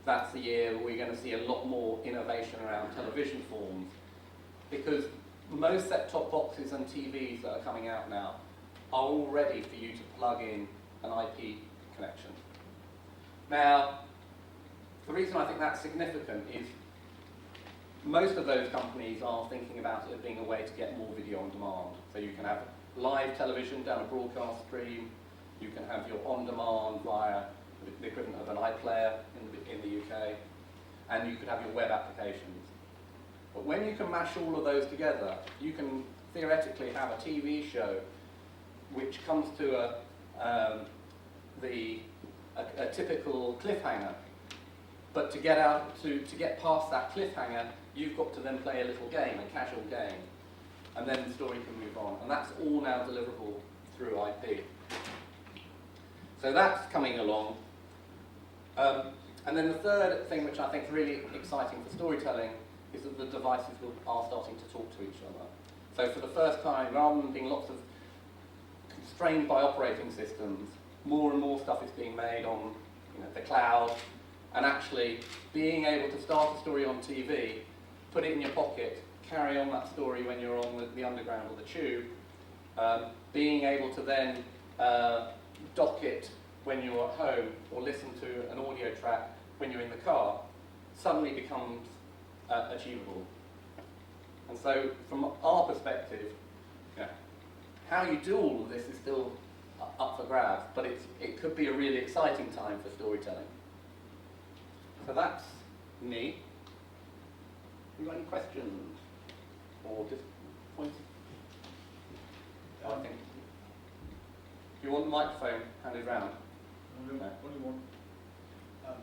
that's the year we're going to see a lot more innovation around television forms, because most set-top boxes and TVs that are coming out now are all ready for you to plug in an IP connection. Now, the reason I think that's significant is most of those companies are thinking about it as being a way to get more video on demand. So you can have live television down a broadcast stream, you can have your on-demand via the equivalent of an iPlayer in the UK, and you could have your web applications. But when you can mash all of those together, you can theoretically have a TV show which comes to a typical cliffhanger. But to get past that cliffhanger, you've got to then play a little game, a casual game, and then the story can move on. And that's all now deliverable through IP. So that's coming along. And then the third thing, which I think is really exciting for storytelling, is that the devices are starting to talk to each other. So for the first time, rather than being lots of constrained by operating systems, more and more stuff is being made on the cloud, and actually being able to start a story on TV, put it in your pocket, carry on that story when you're on the underground or the tube, being able to then dock it when you're at home or listen to an audio track when you're in the car, suddenly becomes achievable. And so from our perspective, how you do all of this is still up for grabs, but it could be a really exciting time for storytelling. So that's me. You got any questions? Or just points? I think. If you want the microphone handed round. Only one.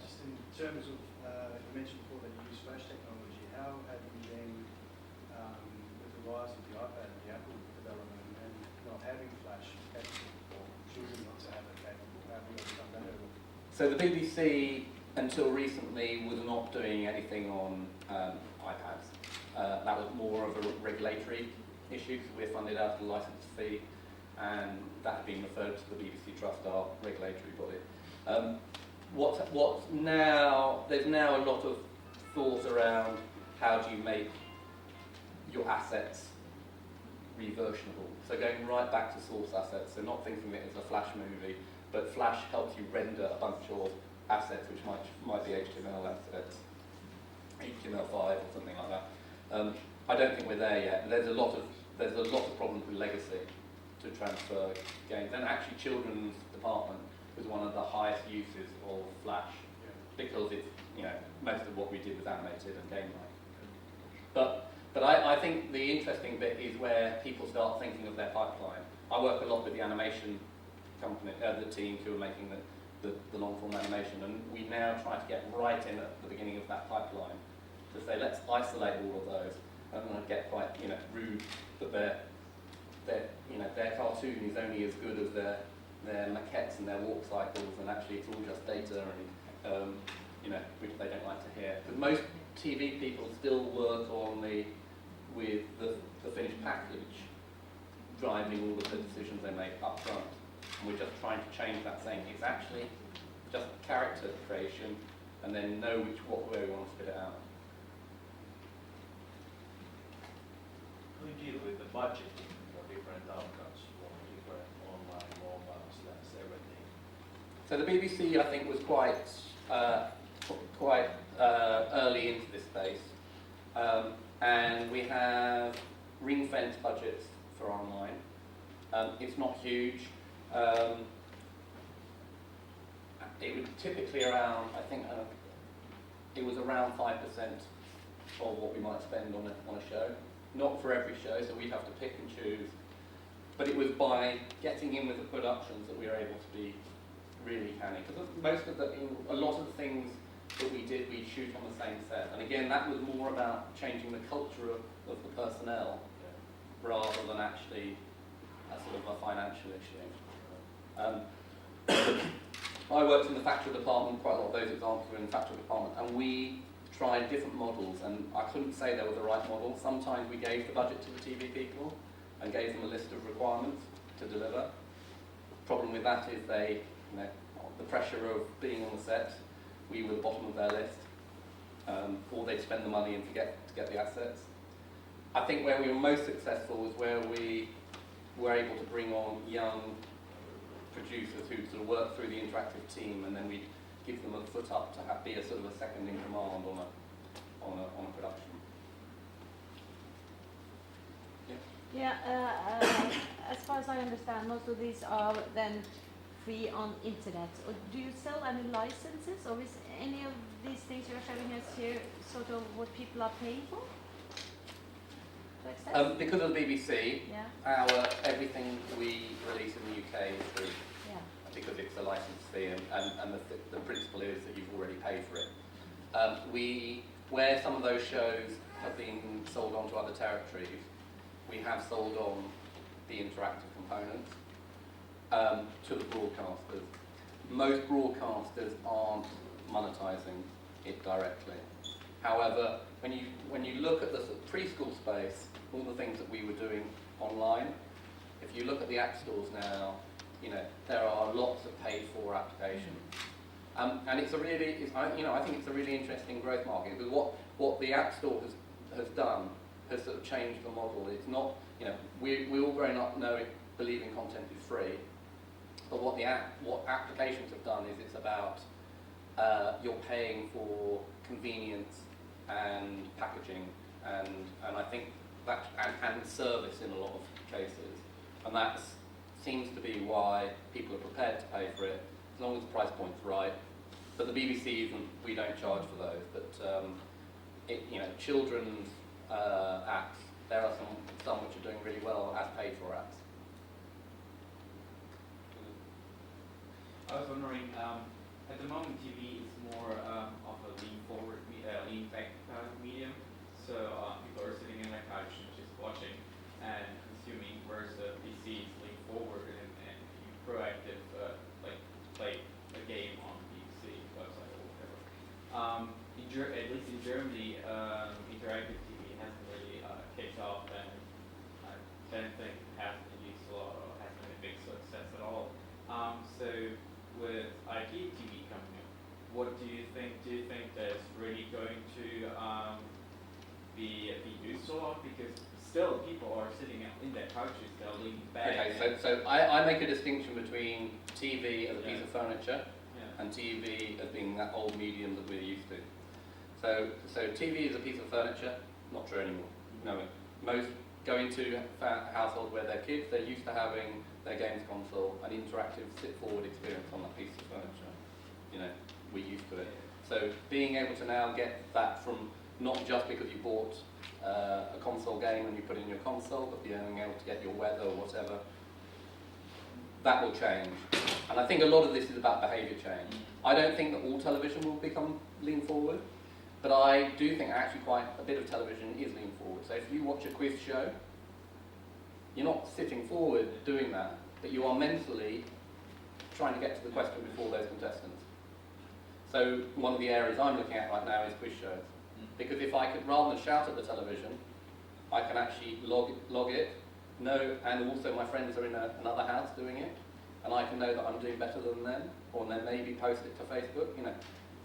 Just in terms of, you mentioned before that you use flash technology, how have you then, with the rise of the iPad and the Apple development and not having flash capable, or choosing not to have it capable, how have you overcome that hurdle? So the BBC, until recently, was not doing anything on iPads. That was more of a regulatory issue, because we're funded out of the licence fee, and that had been referred to the BBC Trust, our regulatory body. There's now a lot of thought around how do you make your assets reversionable. So going right back to source assets, so not thinking that it's a Flash movie, but Flash helps you render a bunch of assets which might be HTML assets, HTML5 or something like that. I don't think we're there yet. There's a lot of problems with legacy to transfer games, and actually children's department was one of the highest uses of Flash, because it's most of what we did was animated and game-like. But I think the interesting bit is where people start thinking of their pipeline. I work a lot with the animation company, the teams who are making the long-form animation, and we now try to get right in at the beginning of that pipeline to say, let's isolate all of those. And I get quite rude that their cartoon is only as good as their maquettes and their walk cycles, and actually it's all just data, and which they don't like to hear. Because most TV people still work with the finished package, driving all of the decisions they make up front. And we're just trying to change that, saying it's actually just character creation, and then know way we want to spit it out. How do you deal with the budgeting for different outcomes, for different online, mobile, everything? So the BBC, I think, was quite early into this space, and we have ring-fence budgets for online. It's not huge. It was typically around, I think, it was around 5% of what we might spend on a show. Not for every show, so we'd have to pick and choose. But it was by getting in with the productions that we were able to be really canny. Because a lot of the things that we did, we'd shoot on the same set. And again, that was more about changing the culture of the personnel, rather than actually a sort of a financial issue. I worked in the factual department, quite a lot of those examples were in the factual department, and we tried different models, and I couldn't say there was a right model. Sometimes we gave the budget to the TV people and gave them a list of requirements to deliver. The problem with that is the pressure of being on the set we were the bottom of their list, or they'd spend the money and forget to get the assets. I think where we were most successful was where we were able to bring on young producers who sort of work through the interactive team, and then we'd give them a foot up to be a sort of a second in command on a production. Yeah, as far as I understand, most of these are then free on internet. Or do you sell any licenses, or is any of these things you're showing us here sort of what people are paying for? To access? Because of the BBC, Yeah. everything we release in the UK is free. Yeah. Because it's a license fee, and the principle is that you've already paid for it. Where some of those shows have been sold on to other territories, we have sold on the interactive components to the broadcasters. Most broadcasters aren't monetizing it directly. However, when you look at the sort of preschool space, all the things that we were doing online, if you look at the app stores now, there are lots of paid-for applications, and it's a really, I think it's a really interesting growth market, because what the app store has done has sort of changed the model. It's not, we all grown up believing content is free, but what applications have done is it's about you're paying for convenience and packaging and I think that and service in a lot of cases, and that seems to be why people are prepared to pay for it as long as the price point's right. But the BBC isn't. We don't charge for those. But children's apps, there are some which are doing really well as paid for apps. I was wondering, at the moment TV is more of a lean back medium, so people are sitting in their couch and just watching and consuming, whereas the PC is lean forward and you proactive, like play a game on BBC website or whatever. At least in Germany, interactive TV hasn't really kicked off, and I don't think it has been used a lot or has been a big success at all. So with IP TV coming up, what do you think? Do you think that's really going to be used a lot? Because still people are sitting in their couches, they're leaning back. Okay, so I make a distinction between TV as a piece of furniture and TV as being that old medium that we're used to. So TV is a piece of furniture, not true anymore. No, most go into a household where their kids, they're used to having their games console, an interactive sit-forward experience on that piece of furniture. We're used to it. So being able to now get that from not just because you bought a console game and you put it in your console, but being able to get your weather or whatever, that will change. And I think a lot of this is about behaviour change. I don't think that all television will become lean forward, but I do think actually quite a bit of television is lean forward. So if you watch a quiz show, you're not sitting forward doing that, but you are mentally trying to get to the question before those contestants. So one of the areas I'm looking at right now is quiz shows. Because if I could, rather than shout at the television, I can actually log it, know, and also my friends are in another house doing it, and I can know that I'm doing better than them, or then maybe post it to Facebook.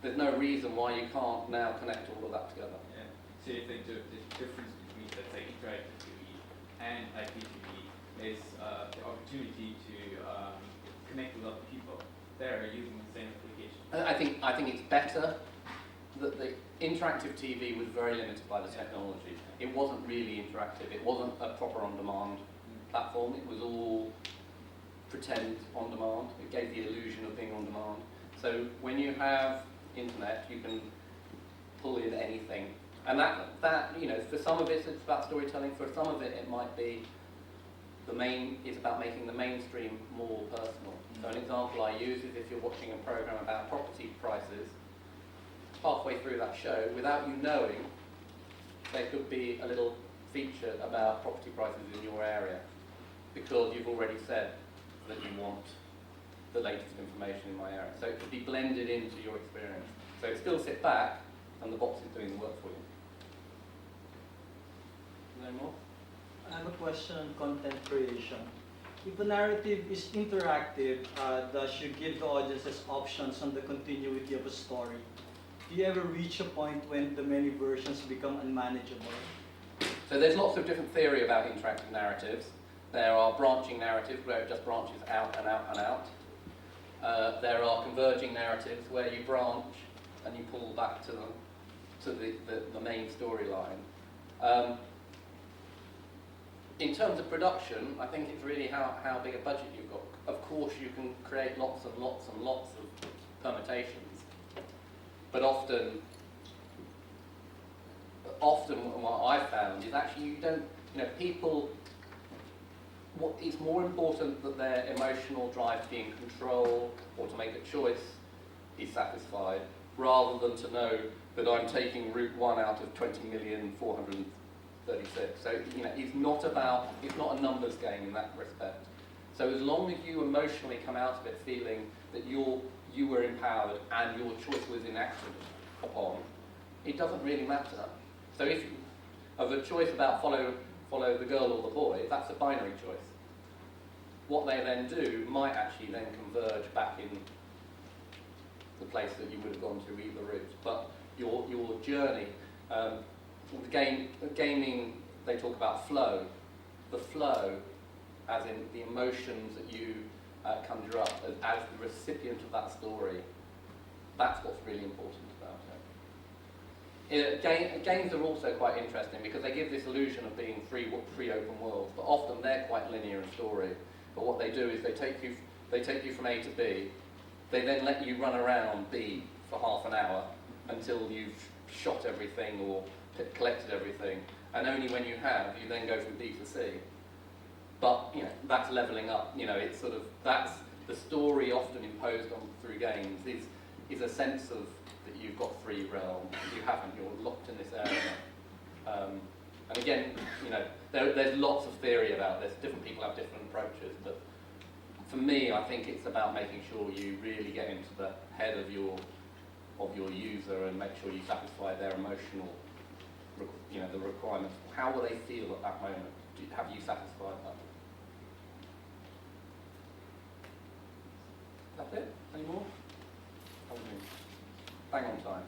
There's no reason why you can't now connect all of that together. Yeah. So you think the difference between, let's say, interactive TV and IPTV is the opportunity to connect with other people that are using the same application? I think it's better that the interactive TV was very limited by the technology. It wasn't really interactive. It wasn't a proper on-demand platform. It was all pretend on-demand. It gave the illusion of being on-demand. So when you have internet, you can pull in anything. And that for some of it, it's about storytelling. For some of it, it might be it's about making the mainstream more personal. So an example I use is if you're watching a program about property prices, halfway through that show, without you knowing, there could be a little feature about property prices in your area, because you've already said that you want the latest information in my area. So it could be blended into your experience. So still sit back, and the box is doing the work for you. No more? I have a question on content creation. if the narrative is interactive, thus you give the audiences options on the continuity of a story, do you ever reach a point when the many versions become unmanageable? So there's lots of different theory about interactive narratives. There are branching narratives where it just branches out and out and out. There are converging narratives where you branch and you pull back to the main storyline. In terms of production, I think it's really how big a budget you've got. Of course, you can create lots and lots and lots of permutations, but often what I've found is actually you don't, people, what is more important that their emotional drive to be in control or to make a choice is satisfied, rather than to know that I'm taking route 1 out of 20,436. So, it's not a numbers game in that respect. So as long as you emotionally come out of it feeling that you were empowered and your choice was enacted upon, it doesn't really matter. So if you have a choice about follow the girl or the boy, that's a binary choice. What they then do might actually then converge back in the place that you would have gone to either route. But your journey, gaming, they talk about flow. The flow, as in the emotions that you conjure up as the recipient of that story, that's what's really important about it. Games are also quite interesting because they give this illusion of being free open worlds, but often they're quite linear in story. But what they do is they take you from A to B. They then let you run around B for half an hour until you've shot everything or collected everything, and only when you have, you then go from B to C. But that's leveling up. It's sort of, that's the story often imposed on through games is a sense of that you've got free realm. You haven't. You're locked in this area. And again, there's lots of theory about this. Different people have different approaches, but for me, I think it's about making sure you really get into the head of your user and make sure you satisfy their emotional, the requirements. How will they feel at that moment? Have you satisfied that? That's it? Any more? Bang on time.